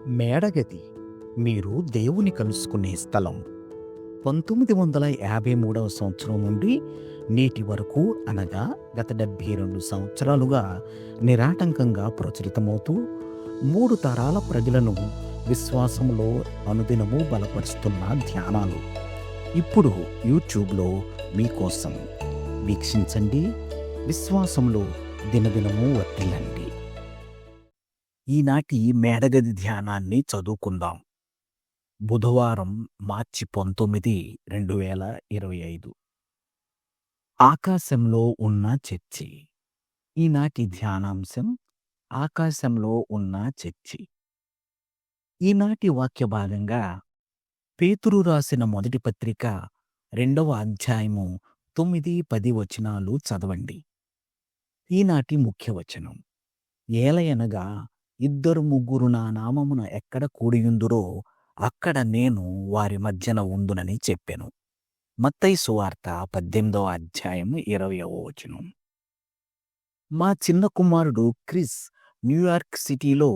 మేడగది మీరు దేవుని కలుసుకునే స్థలం. 1953 సంవత్సరం నుండి నేటి వరకు, అనగా గత 72 సంవత్సరాలుగా నిరాటంకంగా ప్రచురితమవుతూ 3 తరాల ప్రజలను విశ్వాసంలో అనుదినము బలపరుస్తున్న ధ్యానాలు ఇప్పుడు యూట్యూబ్లో మీకోసం. వీక్షించండి, విశ్వాసంలో దినదినము వర్ధిల్లండి. ఈనాటి మేడగది ధ్యానాన్ని చదువుకుందాం. బుధవారం, మార్చి 19, 2025. ఆకాశంలో ఉన్న చర్చి. ఈనాటి ధ్యానాంశం ఆకాశంలో ఉన్న చర్చి. ఈనాటి వాక్య భాగంగా పేతురు రాసిన మొదటి పత్రిక 2వ అధ్యాయము 9, 10 వచనాలు చదవండి. ఈనాటి ముఖ్య వచనం: ఏలయనగా ఇద్దరు ముగ్గురు నా నామమున ఎక్కడ కూడియుందురో అక్కడ నేను వారి మధ్యన ఉందునని చెప్పెను. మత్తయి సువార్త 18వ అధ్యాయం 20వ వచనం. మా చిన్న కుమారుడు క్రిస్ న్యూయార్క్ సిటీలో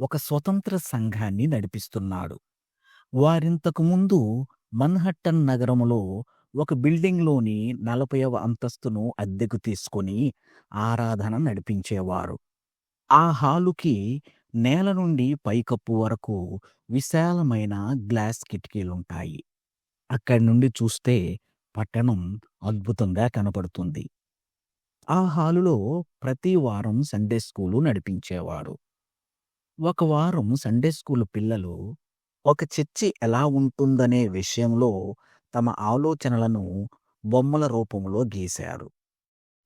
ఒక స్వతంత్ర సంఘాన్ని నడిపిస్తున్నాడు. వారింతకు ముందు మన్హట్టన్ నగరములో ఒక బిల్డింగ్లోని 40వ అంతస్తును అద్దెకు తీసుకొని ఆరాధన నడిపించేవారు. ఆ హాలుకి నేల నుండి పైకప్పు వరకు విశాలమైన గ్లాస్ కిటికీలుంటాయి. అక్కడి నుండి చూస్తే పట్టణం అద్భుతంగా కనపడుతుంది. ఆ హాలులో ప్రతి వారం సండే స్కూలు నడిపించేవాడు. ఒక వారం సండే స్కూలు పిల్లలు ఒక చర్చి ఎలా ఉంటుందనే విషయంలో తమ ఆలోచనలను బొమ్మల రూపంలో గీశారు.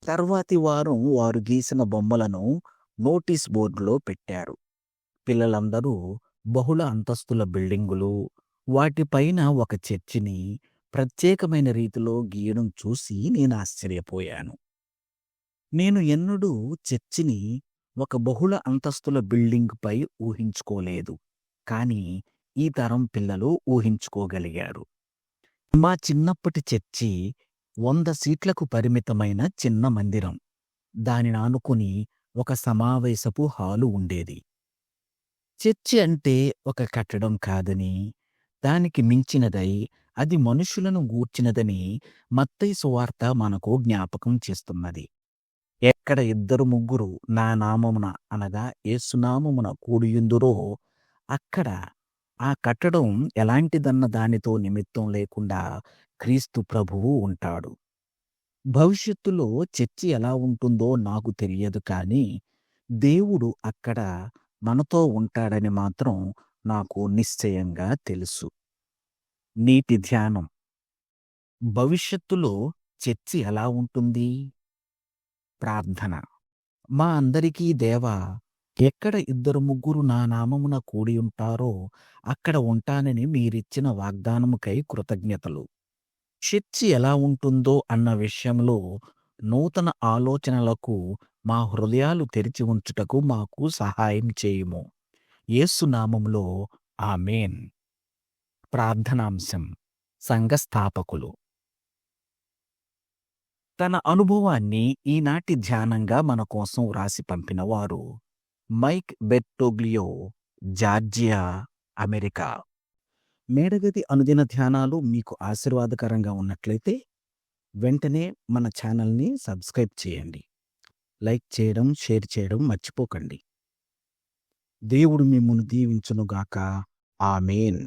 తర్వాతి వారం వారు గీసిన బొమ్మలను నోటీస్ బోర్డులో పెట్టారు. పిల్లలందరూ బహుళ అంతస్తుల బిల్డింగులు, వాటిపైన ఒక చర్చిని ప్రత్యేకమైన రీతిలో గీయడం చూసి నేను ఆశ్చర్యపోయాను. నేను ఎన్నడూ చర్చిని ఒక బహుళ అంతస్తుల బిల్డింగుపై ఊహించుకోలేదు, కానీ ఈ తరం పిల్లలు ఊహించుకోగలిగారు. మా చిన్నప్పటి చర్చి 100 సీట్లకు పరిమితమైన చిన్న మందిరం. దానిని ఆనుకుని ఒక సమావేశపు హాలు ఉండేది. చర్చి అంటే ఒక కట్టడం కాదని, దానికి మించినదై అది మనుషులను గూర్చినదని మత్తయి సువార్త మనకు జ్ఞాపకం చేస్తున్నది. ఎక్కడ ఇద్దరు ముగ్గురు నా నామమున, అనగా యేసునామమున కూడియుందురో అక్కడ ఆ కట్టడం ఎలాంటిదన్న దానితో నిమిత్తం లేకుండా క్రీస్తు ప్రభువు ఉంటాడు. భవిష్యత్తులో చర్చి ఎలా ఉంటుందో నాకు తెలియదు, కానీ దేవుడు అక్కడ మనతో ఉంటాడని మాత్రం నాకు నిశ్చయంగా తెలుసు. నీటి ధ్యానం: భవిష్యత్తులో చర్చి ఎలా ఉంటుంది? ప్రార్థన: మా అందరికీ దేవా, ఎక్కడ ఇద్దరు ముగ్గురు నా నామమున కూడి ఉంటారో అక్కడ ఉంటానని మీరిచ్చిన వాగ్దానముకై కృతజ్ఞతలు. చర్చి ఎలా ఉంటుందో అన్న విషయంలో నూతన ఆలోచనలకు మా హృదయాలు తెరిచి ఉంచుటకు మాకు సహాయం చేయుము. యేసు నామములో ఆమేన్. ప్రార్థనాంశం: సంఘస్థాపకులు. తన అనుభవాన్ని ఈనాటి ధ్యానంగా మన కోసం వ్రాసి పంపినవారు మైక్ బెర్టోగ్లియో, జార్జియా, అమెరికా. మేడగది అనుదిన ధ్యానాలు మీకు ఆశీర్వాదకరంగా ఉన్నట్లయితే వెంటనే మన ఛానల్ని సబ్స్క్రైబ్ చేయండి. లైక్ చేయడం, షేర్ చేయడం మర్చిపోకండి. దేవుడు మిమ్మును దీవించునుగాక. ఆమేన్.